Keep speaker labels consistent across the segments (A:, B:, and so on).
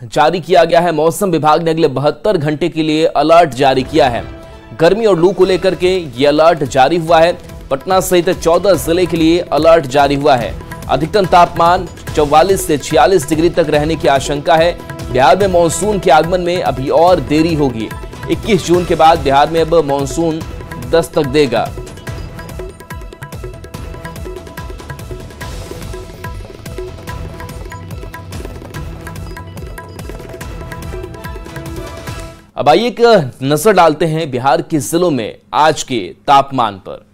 A: जारी किया गया है। मौसम विभाग ने अगले 72 घंटे के लिए अलर्ट जारी किया है। गर्मी और लू को लेकर के ये अलर्ट जारी हुआ है। पटना सहित 14 जिले के लिए अलर्ट जारी हुआ है। अधिकतम तापमान 44 से 46 डिग्री तक रहने की आशंका है। बिहार में मानसून के आगमन में अभी और देरी होगी। 21 जून के बाद बिहार में अब मानसून दस्तक देगा। अब आइए एक नजर डालते हैं बिहार के जिलों में आज के तापमान पर।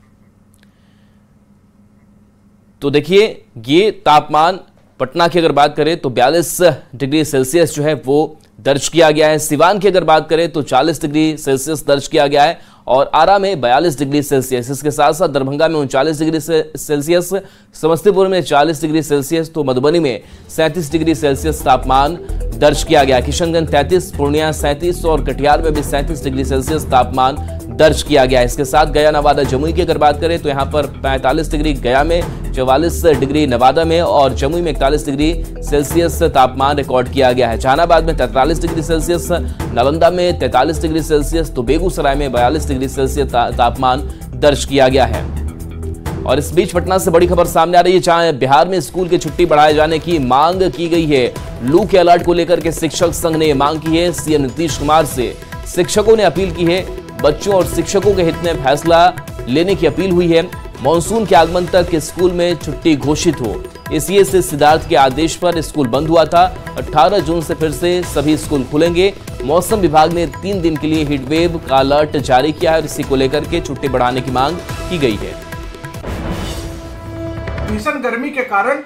A: तो देखिए, ये तापमान पटना की अगर बात करें तो 42 डिग्री सेल्सियस जो है वो दर्ज किया गया है। सिवान की अगर बात करें तो 40 डिग्री सेल्सियस दर्ज किया गया है और आरा में 42 डिग्री सेल्सियस। इसके साथ साथ दरभंगा में 39 डिग्री सेल्सियस, समस्तीपुर में 40 डिग्री सेल्सियस, तो मधुबनी में 37 डिग्री सेल्सियस तापमान दर्ज किया गया। किशनगंज 33, पूर्णिया 37 और कटिहार में भी 37 डिग्री सेल्सियस तापमान दर्ज किया गया। इसके साथ गया, नवादा, जमुई की अगर बात करें तो यहां पर 45 डिग्री गया में, 44 डिग्री नवादा में और जमुई में 41 डिग्री सेल्सियस तापमान रिकॉर्ड किया गया है। जहानाबाद में 43 डिग्री सेल्सियस, नालंदा में 43 डिग्री सेल्सियस, तो बेगूसराय में 42 डिग्री सेल्सियस तापमान दर्ज किया गया है। और इस बीच पटना से बड़ी खबर सामने आ रही है, जहां बिहार में स्कूल की छुट्टी बढ़ाए जाने की मांग की गई है। लू के अलर्ट को लेकर के शिक्षक संघ ने मांग की है सीएम नीतीश कुमार से। शिक्षकों ने अपील की है, बच्चों और शिक्षकों के हित में फैसला लेने की अपील हुई है। मानसून के आगमन तक स्कूल में छुट्टी घोषित हो, इसलिए से सिद्धार्थ के आदेश पर स्कूल बंद हुआ था। 18 जून से फिर से सभी स्कूल खुलेंगे। मौसम विभाग ने 3 दिन के लिए हीटवेव का अलर्ट जारी किया है और इसी को लेकर के छुट्टी बढ़ाने की मांग की गई है।
B: भीषण गर्मी के कारण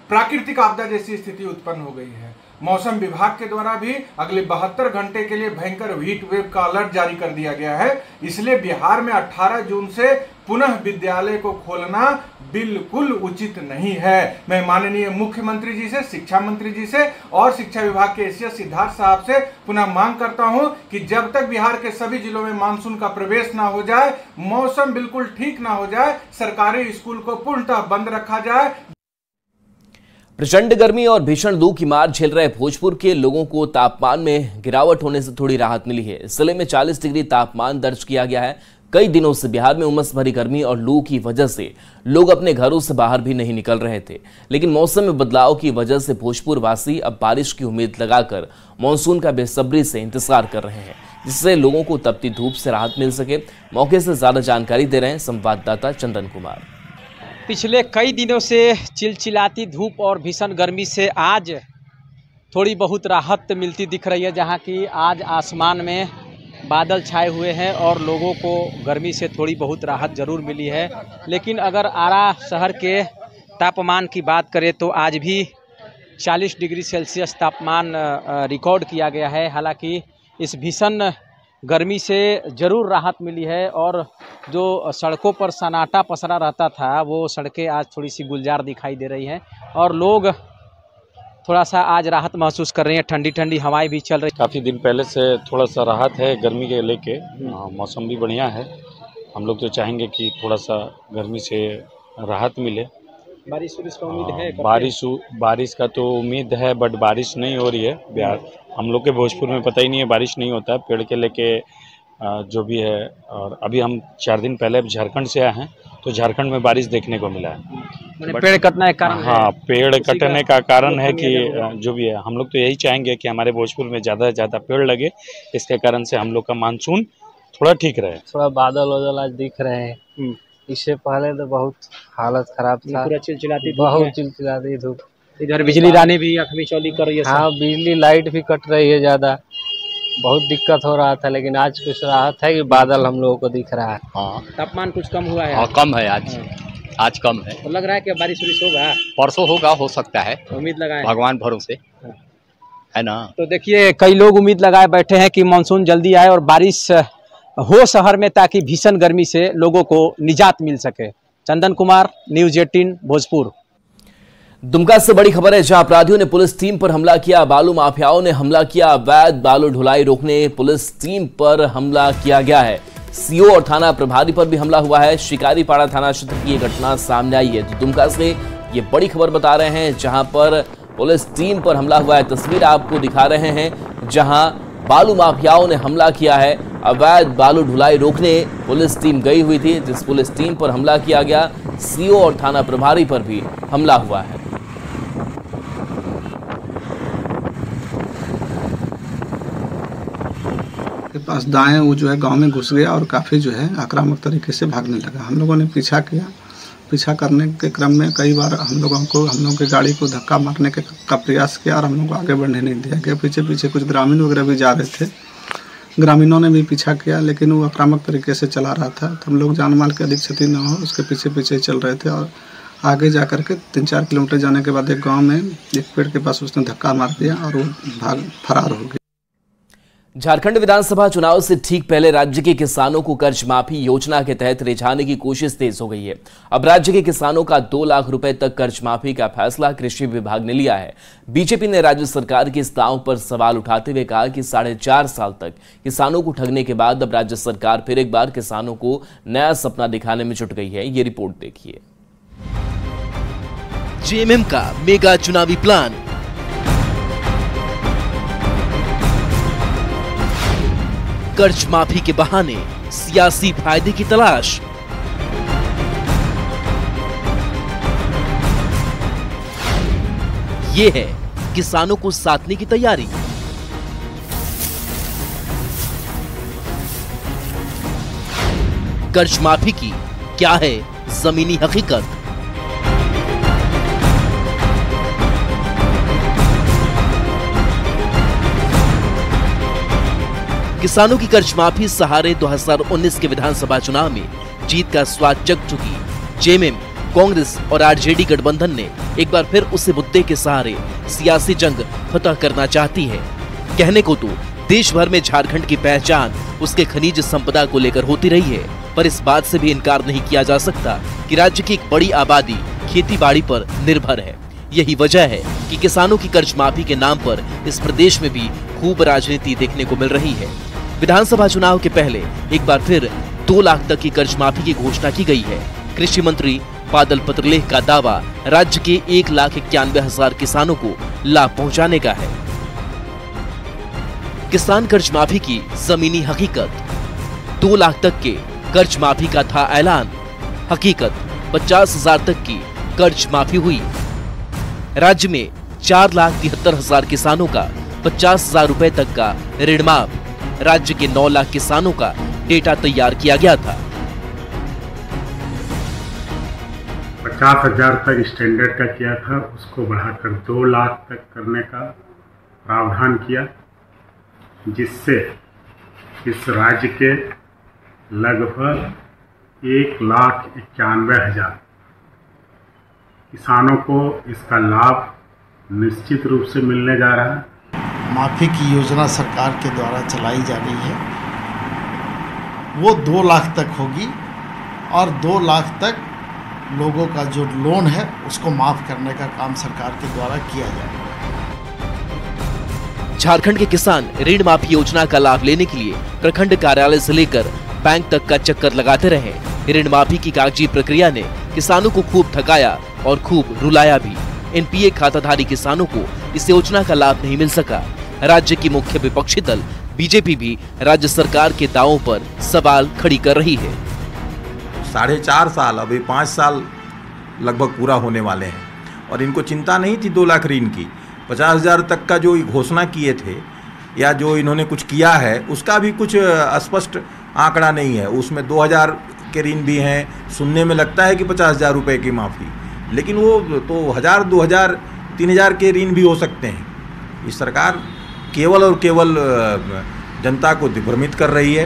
B: प्राकृतिक आपदा जैसी स्थिति उत्पन्न हो गई है। मौसम विभाग के द्वारा भी अगले 72 घंटे के लिए भयंकर हीट वेव का अलर्ट जारी कर दिया गया है। इसलिए बिहार में 18 जून से पुनः विद्यालय को खोलना बिल्कुल उचित नहीं है। मैं माननीय मुख्यमंत्री जी से, शिक्षा मंत्री जी से और शिक्षा विभाग के एसीएस सिद्धार्थ साहब से पुनः मांग करता हूं कि जब तक बिहार के सभी जिलों में मानसून का प्रवेश ना हो जाए, मौसम बिल्कुल ठीक ना हो जाए, सरकारी स्कूल को पूर्णतः बंद रखा जाए।
A: प्रचंड गर्मी और भीषण लू की मार झेल रहे भोजपुर के लोगों को तापमान में गिरावट होने से थोड़ी राहत मिली है। जिले में 40 डिग्री तापमान दर्ज किया गया है। कई दिनों से बिहार में उमस भरी गर्मी और लू की वजह से लोग अपने घरों से बाहर भी नहीं निकल रहे थे, लेकिन मौसम में बदलाव की वजह से भोजपुर वासी अब बारिश की उम्मीद लगाकर मानसून का बेसब्री से इंतजार कर रहे हैं, जिससे लोगों को तपती धूप से राहत मिल सके। मौके से ज्यादा जानकारी दे रहे हैं संवाददाता चंदन कुमार।
C: पिछले कई दिनों से चिलचिलाती धूप और भीषण गर्मी से आज थोड़ी बहुत राहत मिलती दिख रही है, जहां की आज आसमान में बादल छाए हुए हैं और लोगों को गर्मी से थोड़ी बहुत राहत जरूर मिली है। लेकिन अगर आरा शहर के तापमान की बात करें तो आज भी 40 डिग्री सेल्सियस तापमान रिकॉर्ड किया गया है। हालांकि इस भीषण गर्मी से ज़रूर राहत मिली है और जो सड़कों पर सन्नाटा पसरा रहता था वो सड़कें आज थोड़ी सी गुलजार दिखाई दे रही हैं और लोग थोड़ा सा आज राहत महसूस कर रहे हैं। ठंडी ठंडी हवाएं भी चल रही।
D: काफ़ी दिन पहले से थोड़ा सा राहत है गर्मी के लेके। मौसम भी बढ़िया है। हम लोग तो चाहेंगे कि थोड़ा सा गर्मी से राहत मिले।
C: बारिश का उम्मीद है?
D: बारिश का तो उम्मीद है, बट बारिश नहीं हो रही है। बिहार हम लोग के भोजपुर में पता ही नहीं है, बारिश नहीं होता है। पेड़ के लेके जो भी है, और अभी हम 4 दिन पहले झारखंड से आए हैं तो झारखंड में बारिश देखने को मिला है।
C: पेड़ कटने का कारण?
D: हाँ, पेड़ कटने का कारण है कि जो भी है, हम लोग तो यही चाहेंगे कि हमारे भोजपुर में ज़्यादा से ज़्यादा पेड़ लगे। इसके कारण से हम लोग का मानसून थोड़ा ठीक रहे।
E: थोड़ा बादल वादल आज दिख रहे हैं। इससे पहले तो बहुत हालत खराब था,
C: पूरा चिलचिलाती
E: धूप।
C: इधर बिजली रानी भी अखमी चौली कर रही है।
E: हाँ, बिजली लाइट भी कट रही है ज़्यादा। बहुत दिक्कत हो रहा था, लेकिन आज कुछ राहत है कि बादल हम लोगों को दिख रहा है।
F: हाँ,
C: तापमान कुछ कम हुआ है।
F: हाँ, कम है आज। आज कम है।
C: तो लग रहा है कि बारिश होगा।
F: परसों होगा, हो सकता है।
C: उम्मीद लगाए
F: भगवान भरोसे, है ना।
C: तो देखिए, कई लोग उम्मीद लगाए बैठे हैं कि मानसून जल्दी आए और बारिश हो शहर में, ताकि भीषण गर्मी से लोगों को निजात मिल सके। चंदन कुमार, न्यूज़ 18 भोजपुर।
A: दुमका से बड़ी खबर है, जहां अपराधियों ने पुलिस टीम पर हमला किया। बालू माफियाओं ने हमला किया। अवैध बालू ढुलाई रोकने पुलिस टीम पर हमला किया गया है। सीओ और थाना प्रभारी पर भी हमला हुआ है। शिकारीपाड़ा थाना क्षेत्र की ये घटना सामने आई है। तो दुमका से ये बड़ी खबर बता रहे हैं, जहां पर पुलिस टीम पर हमला हुआ है। तस्वीर आपको दिखा रहे हैं जहां बालू माफियाओं ने हमला किया है। अवैध बालू ढुलाई रोकने पुलिस टीम गई हुई थी, जिस पुलिस टीम पर हमला किया गया। सीओ और थाना प्रभारी पर भी हमला हुआ है।
G: के पास दाएं वो जो है गांव में घुस गया और काफ़ी जो है आक्रामक तरीके से भागने लगा। हम लोगों ने पीछा किया। पीछा करने के क्रम में कई बार हम लोगों की गाड़ी को धक्का मारने का प्रयास किया और हम लोग को आगे बढ़ने नहीं दिया गया। पीछे पीछे कुछ ग्रामीण वगैरह भी जा रहे थे। ग्रामीणों ने भी पीछा किया, लेकिन वो आक्रामक तरीके से चला रहा था, तो हम लोग जान माल की अधिक क्षति न हो उसके पीछे पीछे चल रहे थे। और आगे जा कर के 3-4 किलोमीटर जाने के बाद एक गाँव में एक पेड़ के पास उसने धक्का मार दिया और वो फरार हो गया।
A: झारखंड विधानसभा चुनाव से ठीक पहले राज्य के किसानों को कर्ज माफी योजना के तहत रिझाने की कोशिश तेज हो गई है। अब राज्य के किसानों का 2 लाख रुपए तक कर्ज माफी का फैसला कृषि विभाग ने लिया है। बीजेपी ने राज्य सरकार के इस दांव पर सवाल उठाते हुए कहा कि 4.5 साल तक किसानों को ठगने के बाद अब राज्य सरकार फिर एक बार किसानों को नया सपना दिखाने में जुट गई है। ये रिपोर्ट देखिए।
H: जेएमएम का मेगा चुनावी प्लान, कर्ज माफी के बहाने सियासी फायदे की तलाश, ये है किसानों को साधने की तैयारी। कर्ज माफी की क्या है जमीनी हकीकत? किसानों की कर्ज माफी सहारे 2019 के विधानसभा चुनाव में जीत का स्वाद चख चुकी जेएमएम, कांग्रेस और आरजेडी गठबंधन ने एक बार फिर उसी मुद्दे के सहारे सियासी जंग फतह करना चाहती है। कहने को तो देश भर में झारखंड की पहचान उसके खनिज संपदा को लेकर होती रही है, पर इस बात से भी इनकार नहीं किया जा सकता कि राज्य की एक बड़ी आबादी खेती बाड़ी पर निर्भर है। यही वजह है कि किसानों की कर्ज माफी के नाम पर इस प्रदेश में भी खूब राजनीति देखने को मिल रही है। विधानसभा चुनाव के पहले एक बार फिर 2 लाख तक की कर्ज माफी की घोषणा की गई है। कृषि मंत्री बादल पत्रलेख का दावा राज्य के 1,91,000 किसानों को लाभ पहुंचाने का है। किसान कर्ज माफी की जमीनी हकीकत, 2 लाख तक के कर्ज माफी का था ऐलान। हकीकत 50,000 तक की कर्ज माफी हुई। राज्य में 4,73,000 किसानों का 50,000 रुपए तक का ऋण माफ। राज्य के 9 लाख किसानों का डेटा तैयार किया गया था।
I: 50,000 तक स्टैंडर्ड का किया था, उसको बढ़ाकर 2 लाख तक करने का प्रावधान किया, जिससे इस राज्य के लगभग 1,91,000 किसानों को इसका लाभ निश्चित रूप से मिलने जा रहा है।
J: माफ़ी की योजना सरकार के द्वारा चलाई जा रही है, वो 2 लाख तक होगी और 2 लाख तक लोगों का जो लोन है उसको माफ़ करने का काम सरकार के द्वारा किया जाएगा।
H: झारखंड के किसान ऋण माफी योजना का लाभ लेने के लिए प्रखंड कार्यालय से लेकर बैंक तक का चक्कर लगाते रहे। ऋण माफी की कागजी प्रक्रिया ने किसानों को खूब थकाया और खूब रुलाया भी। एनपीए खाताधारी किसानों को इस योजना का लाभ नहीं मिल सका। राज्य की मुख्य विपक्षी दल बीजेपी भी राज्य सरकार के दावों पर सवाल खड़ी कर रही है।
K: 4.5 साल, अभी 5 साल लगभग पूरा होने वाले हैं और इनको चिंता नहीं थी 2 लाख ऋण की। 50,000 तक का जो घोषणा किए थे या जो इन्होंने कुछ किया है उसका भी कुछ स्पष्ट आंकड़ा नहीं है। उसमें 2,000 के ऋण भी हैं, सुनने में लगता है कि 50,000 रुपये की माफ़ी, लेकिन वो तो 1,000, 2,000, 3,000 के ऋण भी हो सकते हैं। ये सरकार केवल और केवल जनता को दिग्भ्रमित कर रही है।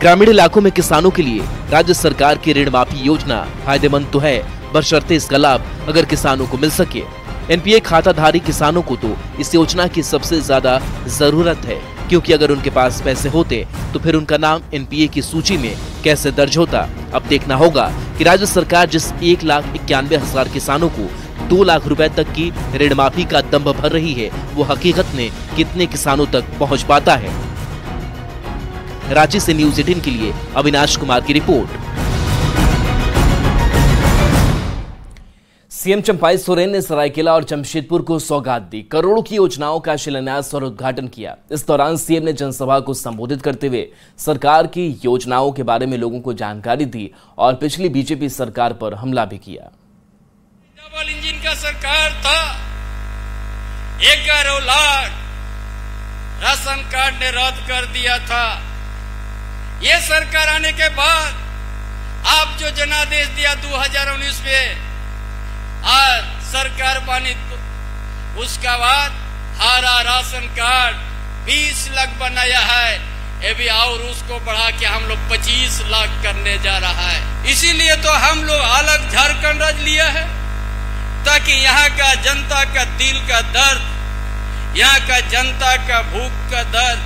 H: ग्रामीण इलाकों में किसानों के लिए राज्य सरकार की ऋण माफी योजना फायदेमंद तो है, बशर्ते इसका लाभ अगर किसानों को मिल सके। एनपीए खाताधारी किसानों को तो इस योजना की सबसे ज्यादा जरूरत है, क्योंकि अगर उनके पास पैसे होते तो फिर उनका नाम एनपीए की सूची में कैसे दर्ज होता। अब देखना होगा कि राज्य सरकार जिस 1,91,000 किसानों को 2 लाख रुपए तक की ऋण माफी का दंभ भर रही है, वो हकीकत में कितने किसानों तक पहुंच पाता है। रांची से न्यूज़ 18 के लिए अविनाश कुमार की रिपोर्ट।
A: सीएम चंपाई सोरेन ने सरायकेला और जमशेदपुर को सौगात दी, करोड़ों की योजनाओं का शिलान्यास और उद्घाटन किया। इस दौरान सीएम ने जनसभा को संबोधित करते हुए सरकार की योजनाओं के बारे में लोगों को जानकारी दी और पिछली बीजेपी सरकार पर हमला भी किया।
L: डबल इंजन का सरकार था, 11 लाख राशन कार्ड ने रद्द कर दिया था। ये सरकार आने के बाद आप जो जनादेश दिया 2019 में, आज सरकार बनी उसका बाद हरा राशन कार्ड 20 लाख बनाया है, ये भी और उसको बढ़ा के हम लोग 25 लाख करने जा रहा है। इसीलिए तो हम लोग अलग झारखंड राज्य लिया है, ताकि यहाँ का जनता का दिल का दर्द, यहाँ का जनता का भूख का दर्द,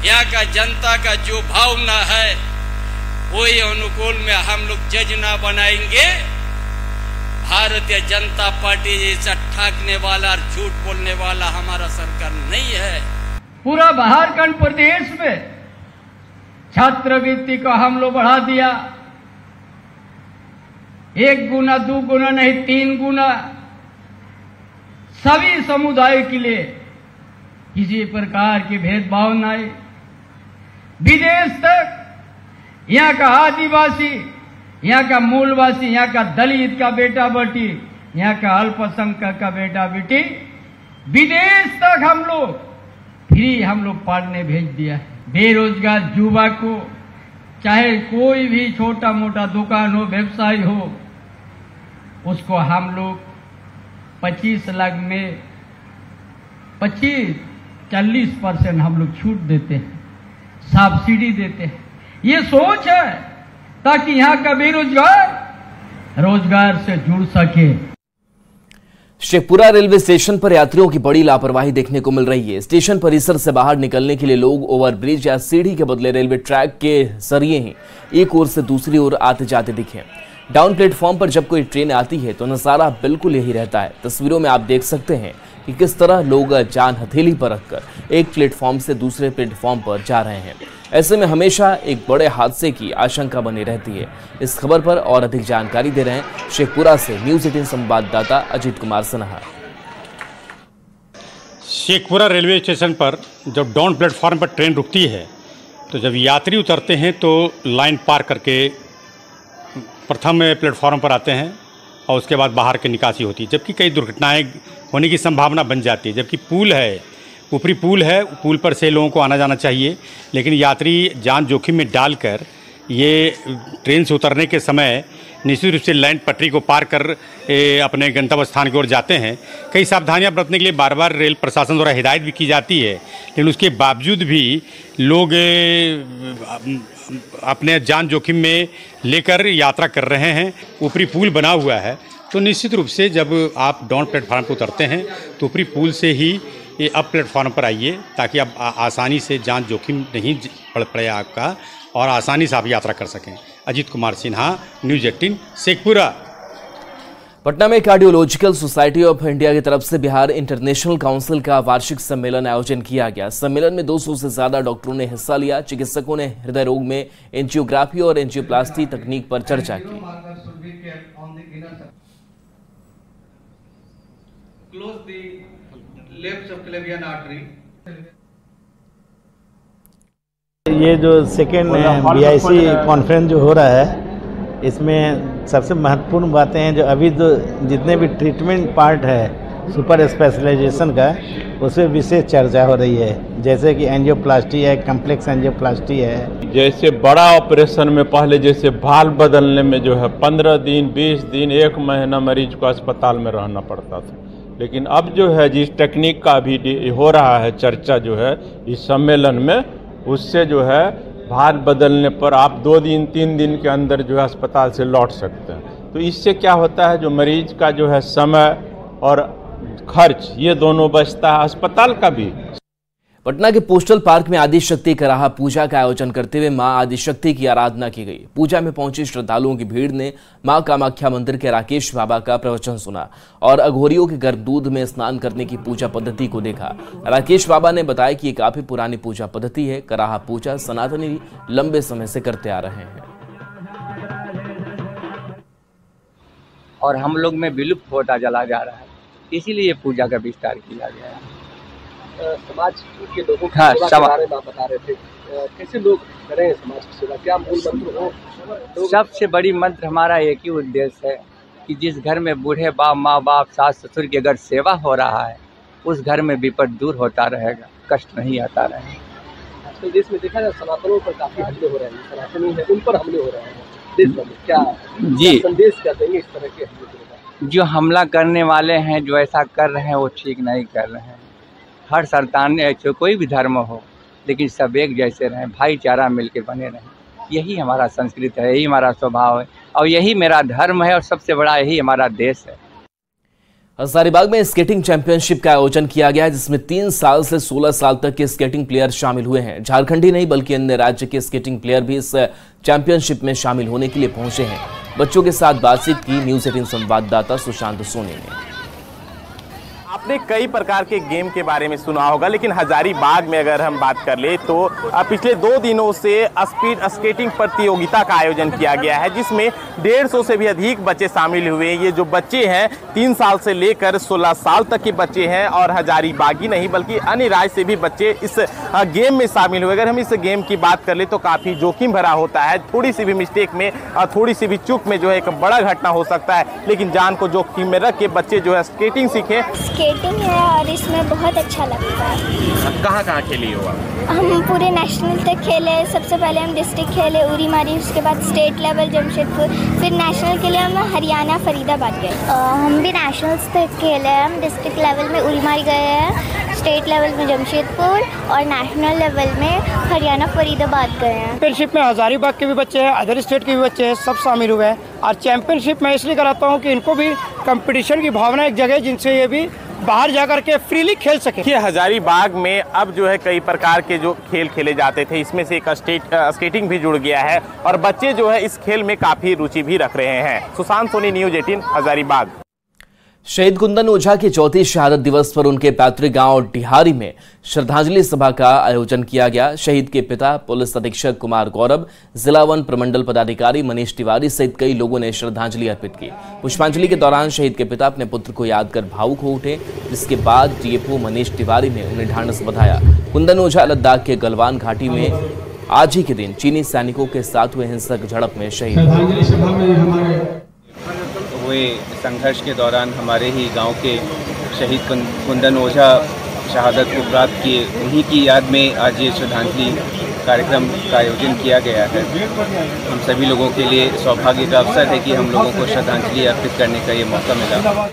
L: यहाँ का जनता का जो भावना है वही अनुकूल में हम लोग जज ना बनाएंगे। भारतीय जनता पार्टी जैसा ठगने वाला और झूठ बोलने वाला हमारा सरकार नहीं है।
M: पूरा झारखंड प्रदेश में छात्रवृत्ति को हम लोग बढ़ा दिया, 1 गुना 2 गुना नहीं 3 गुना, सभी समुदाय के लिए किसी प्रकार की भेदभाव नहीं। विदेश तक यहाँ का आदिवासी, यहाँ का मूलवासी, यहाँ का दलित का बेटा बेटी, यहाँ का अल्पसंख्यक का बेटा बेटी, विदेश तक हम लोग फ्री पढ़ने भेज दिया। बेरोजगार युवा को चाहे कोई भी छोटा मोटा दुकान हो, व्यवसाय हो, उसको हम लोग 25 लाख में 25-40% हम लोग छूट देते हैं, सब्सिडी देते हैं। ये सोच है ताकि यहाँ का बेरोजगार रोजगार से जुड़ सके।
A: शेखपुरा रेलवे स्टेशन पर यात्रियों की बड़ी लापरवाही देखने को मिल रही है। स्टेशन परिसर से बाहर निकलने के लिए लोग ओवरब्रिज या सीढ़ी के बदले रेलवे ट्रैक के जरिए ही एक ओर से दूसरी ओर आते जाते दिखे। डाउन प्लेटफॉर्म पर जब कोई ट्रेन आती है तो नजारा बिल्कुल यही रहता है। तस्वीरों में आप देख सकते हैं कि किस तरह लोग जान हथेली पर रखकर एक प्लेटफॉर्म से दूसरे प्लेटफॉर्म पर जा रहे हैं। ऐसे में हमेशा एक बड़े हादसे की आशंका बनी रहती है। इस खबर पर और अधिक जानकारी दे रहे हैं शेखपुरा से न्यूज़ 18 संवाददाता अजीत कुमार सिन्हा।
N: शेखपुरा रेलवे स्टेशन पर जब डाउन प्लेटफॉर्म पर ट्रेन रुकती है तो जब यात्री उतरते हैं तो लाइन पार करके प्रथम प्लेटफॉर्म पर आते हैं और उसके बाद बाहर की निकासी होती है, जबकि कई दुर्घटनाएं होने की संभावना बन जाती है। जबकि पुल है, ऊपरी पुल है, पुल पर से लोगों को आना जाना चाहिए, लेकिन यात्री जान जोखिम में डालकर ये ट्रेन से उतरने के समय निश्चित रूप से लाइन पटरी को पार कर अपने गंतव्य स्थान की ओर जाते हैं। कई सावधानियां बरतने के लिए बार बार रेल प्रशासन द्वारा हिदायत भी की जाती है, लेकिन उसके बावजूद भी लोग अपने जान जोखिम में लेकर यात्रा कर रहे हैं। ऊपरी पुल बना हुआ है तो निश्चित रूप से जब आप डाउन प्लेटफार्म पर उतरते हैं तो ऊपरी पुल से ही ये अप प्लेटफॉर्म पर आइए, ताकि आप आसानी से जान जोखिम नहीं पड़े आपका और आसानी से आप यात्रा कर सकें। अजीत कुमार सिन्हा, न्यूज़ 18 शेखपुरा।
A: पटना में कार्डियोलॉजिकल सोसाइटी ऑफ इंडिया की तरफ से बिहार इंटरनेशनल काउंसिल का वार्षिक सम्मेलन आयोजन किया गया। सम्मेलन में 200 से ज्यादा डॉक्टरों ने हिस्सा लिया। चिकित्सकों ने हृदय रोग में एंजियोग्राफी और एंजियोप्लास्टी तकनीक पर चर्चा की।
O: ये जो सेकेंड BIC कॉन्फ्रेंस जो हो रहा है, इसमें सबसे महत्वपूर्ण बातें हैं जो अभी जो जितने भी ट्रीटमेंट पार्ट है सुपर स्पेशलाइजेशन का, उसमें विशेष चर्चा हो रही है। जैसे कि एंजियोप्लास्टी है, कम्प्लेक्स एंजियोप्लास्टी है।
P: जैसे बड़ा ऑपरेशन में पहले जैसे भाल बदलने में जो है 15 दिन, 20 दिन, 1 महीना मरीज को अस्पताल में रहना पड़ता था, लेकिन अब जो है जिस टेक्निक का भी हो रहा है चर्चा जो है इस सम्मेलन में, उससे जो है भार बदलने पर आप 2 दिन 3 दिन के अंदर जो है अस्पताल से लौट सकते हैं। तो इससे क्या होता है, जो मरीज का जो है समय और खर्च ये दोनों बचता है, अस्पताल का भी।
A: पटना के पोस्टल पार्क में आदिशक्ति कराहा पूजा का आयोजन करते हुए मां आदिशक्ति की आराधना की गई। पूजा में पहुंचे श्रद्धालुओं की भीड़ ने मां कामाख्या मंदिर के राकेश बाबा का प्रवचन सुना और अघोरियों के गर्भ दूध में स्नान करने की पूजा पद्धति को देखा। राकेश बाबा ने बताया कि ये काफी पुरानी पूजा पद्धति है। कराहा पूजा सनातनी लंबे समय से करते आ रहे हैं।
Q: और हम लोग में विलुप्त होता चला जा रहा है, इसीलिए पूजा का विस्तार किया गया है।
R: समाज के लोगों की
Q: हाँ,
R: सेवा के बारे में आप बता रहे थे, कैसे लोग करें समाज की सेवा, क्या मूल मंत्र हो?
Q: सबसे बड़ी मंत्र हमारा एक ही उद्देश्य है कि जिस घर में बूढ़े बाप, माँ बाप, सास ससुर की अगर सेवा हो रहा है, उस घर में विपद दूर होता रहेगा, कष्ट नहीं आता रहेगा।
R: आजकल देश में देखा जाए सनातनों पर काफी हमले हो रहे हैं, सनातनी है उन पर हमले हो रहे हैं देश भर में, क्या
Q: जी
R: संदेश क्या देंगे इस तरह के हमले?
Q: जो हमला करने वाले हैं, जो ऐसा कर रहे हैं, वो ठीक नहीं कर रहे हैं। हर संतान ऐसे कोई भी धर्म हो, लेकिन सब एक जैसे रहें, भाईचारा मिलके बने रहें, यही हमारा संस्कृति है, यही हमारा स्वभाव है और यही मेरा धर्म है और सबसे बड़ा यही हमारा देश है।
A: हजारीबाग में स्केटिंग चैंपियनशिप का आयोजन किया गया, जिसमें 3 साल से 16 साल तक के स्केटिंग प्लेयर शामिल हुए हैं। झारखंडी नहीं बल्कि अन्य राज्य के स्केटिंग प्लेयर भी इस चैंपियनशिप में शामिल होने के लिए पहुंचे हैं। बच्चों के साथ बातचीत की न्यूज़ 18 संवाददाता सुशांत सोनी ने।
S: आपने कई प्रकार के गेम के बारे में सुना होगा, लेकिन हजारीबाग में अगर हम बात कर ले तो पिछले 2 दिनों से स्पीड स्केटिंग प्रतियोगिता का आयोजन किया गया है, जिसमें 150 से भी अधिक बच्चे शामिल हुए। ये जो बच्चे हैं 3 साल से लेकर 16 साल तक के बच्चे हैं और हजारीबागी नहीं बल्कि अन्य राज्य से भी बच्चे इस गेम में शामिल हुए। अगर हम इस गेम की बात कर ले तो काफ़ी जोखिम भरा होता है, थोड़ी सी भी मिस्टेक में, थोड़ी सी भी चूक में जो है एक बड़ा घटना हो सकता है, लेकिन जान को जोखिम में रख के बच्चे जो है स्केटिंग सीखे।
T: स्केटिंग है और इसमें बहुत अच्छा लगता है।
S: कहाँ खेली हो आप?
T: हम पूरे नेशनल तक खेले। सबसे पहले हम डिस्ट्रिक्ट खेले उरी मारी, उसके बाद स्टेट लेवल जमशेदपुर, फिर नेशनल के लिए हम हरियाणा फरीदाबाद गए। हम भी नेशनल्स तक खेले हैं। हम डिस्ट्रिक्ट लेवल में उरी मारी गए हैं, स्टेट लेवल में जमशेदपुर और नेशनल लेवल में हरियाणा फरीदाबाद गए हैं।
U: चैंपियनशिप में हजारीबाग के भी बच्चे हैं, अदर स्टेट के भी बच्चे हैं, सब शामिल हुए हैं। और चैंपियनशिप मैं इसलिए कराता हूँ कि इनको भी कंपटीशन की भावना एक जगह जिनसे ये भी बाहर जाकर के फ्रीली खेल सके।
S: हजारीबाग में अब जो है कई प्रकार के जो खेल खेले जाते थे, इसमें से एक स्केटिंग भी जुड़ गया है और बच्चे जो है इस खेल में काफी रुचि भी रख रहे हैं। सुशांत सोनी, न्यूज़ 18 हजारीबाग।
A: शहीद कुंदन ओझा के चौथे शहादत दिवस पर उनके पैतृक गांव डिहारी में श्रद्धांजलि सभा का आयोजन किया गया। शहीद के पिता पुलिस अधीक्षक कुमार गौरव, जिला वन प्रमंडल पदाधिकारी मनीष तिवारी सहित कई लोगों ने श्रद्धांजलि अर्पित की। पुष्पांजलि के दौरान शहीद के पिता अपने पुत्र को याद कर भावुक हो उठे, जिसके बाद डीएफओ मनीष तिवारी ने उन्हें ढांढस बंधाया। कुंदन ओझा लद्दाख के गलवान घाटी में आज ही के दिन चीनी सैनिकों के साथ हुए हिंसक झड़प में शहीद
V: हुए। संघर्ष के दौरान हमारे ही गांव के शहीद कुंदन ओझा शहादत को प्राप्त किए, उन्हीं की याद में आज ये श्रद्धांजलि कार्यक्रम का आयोजन किया गया है। हम सभी लोगों के लिए सौभाग्य का अवसर है कि हम लोगों को श्रद्धांजलि अर्पित करने का ये मौका मिला।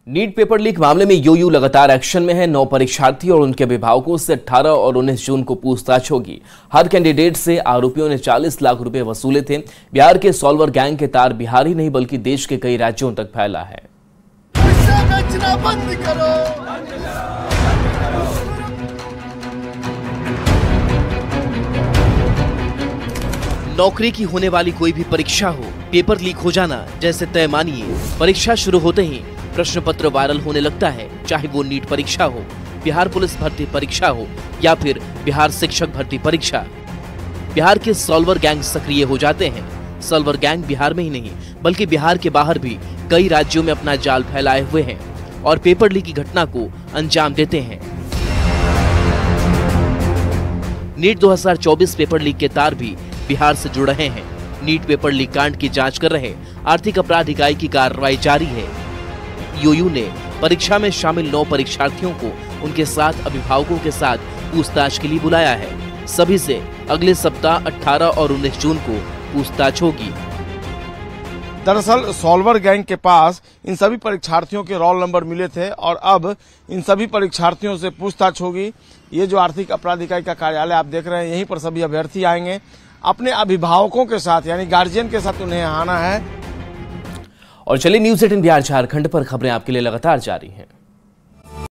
A: नीट पेपर लीक मामले में यूयू लगातार एक्शन में है। 9 परीक्षार्थी और उनके अभिभावकों से 18 और 19 जून को पूछताछ होगी। हर कैंडिडेट से आरोपियों ने 40 लाख रुपए वसूले थे। बिहार के सॉल्वर गैंग के तार बिहार ही नहीं बल्कि देश के कई राज्यों तक फैला है।
W: बंद करो।
H: नौकरी की होने वाली कोई भी परीक्षा हो, पेपर लीक हो जाना जैसे तय मानिए। परीक्षा शुरू होते ही प्रश्न पत्र वायरल होने लगता है, चाहे वो नीट परीक्षा हो, बिहार पुलिस भर्ती परीक्षा हो या फिर बिहार शिक्षक भर्ती परीक्षा। बिहार के सॉल्वर गैंग सक्रिय हो जाते हैं। सॉल्वर गैंग बिहार में ही नहीं बल्कि बिहार के बाहर भी कई राज्यों में अपना जाल फैलाए हुए हैं और पेपर लीक की घटना को अंजाम देते हैं। नीट 2024 पेपर लीक के तार भी बिहार से जुड़ रहे हैं। नीट पेपर लीक कांड की जांच कर रहे आर्थिक अपराध इकाई की कार्रवाई जारी है। यूयू ने परीक्षा में शामिल 9 परीक्षार्थियों को उनके साथ अभिभावकों के साथ पूछताछ के लिए बुलाया है। सभी से अगले सप्ताह 18 और 19 जून को पूछताछ होगी।
X: दरअसल सॉल्वर गैंग के पास इन सभी परीक्षार्थियों के रोल नंबर मिले थे और अब इन सभी परीक्षार्थियों से पूछताछ होगी। ये जो आर्थिक अपराध इकाई का कार्यालय आप देख रहे हैं, यहीं पर सभी अभ्यर्थी आएंगे। अपने अभिभावकों के साथ यानी गार्जियन के साथ उन्हें आना है।
A: और चलिए न्यूज़ 18 बिहार झारखंड पर खबरें आपके लिए लगातार जारी हैं।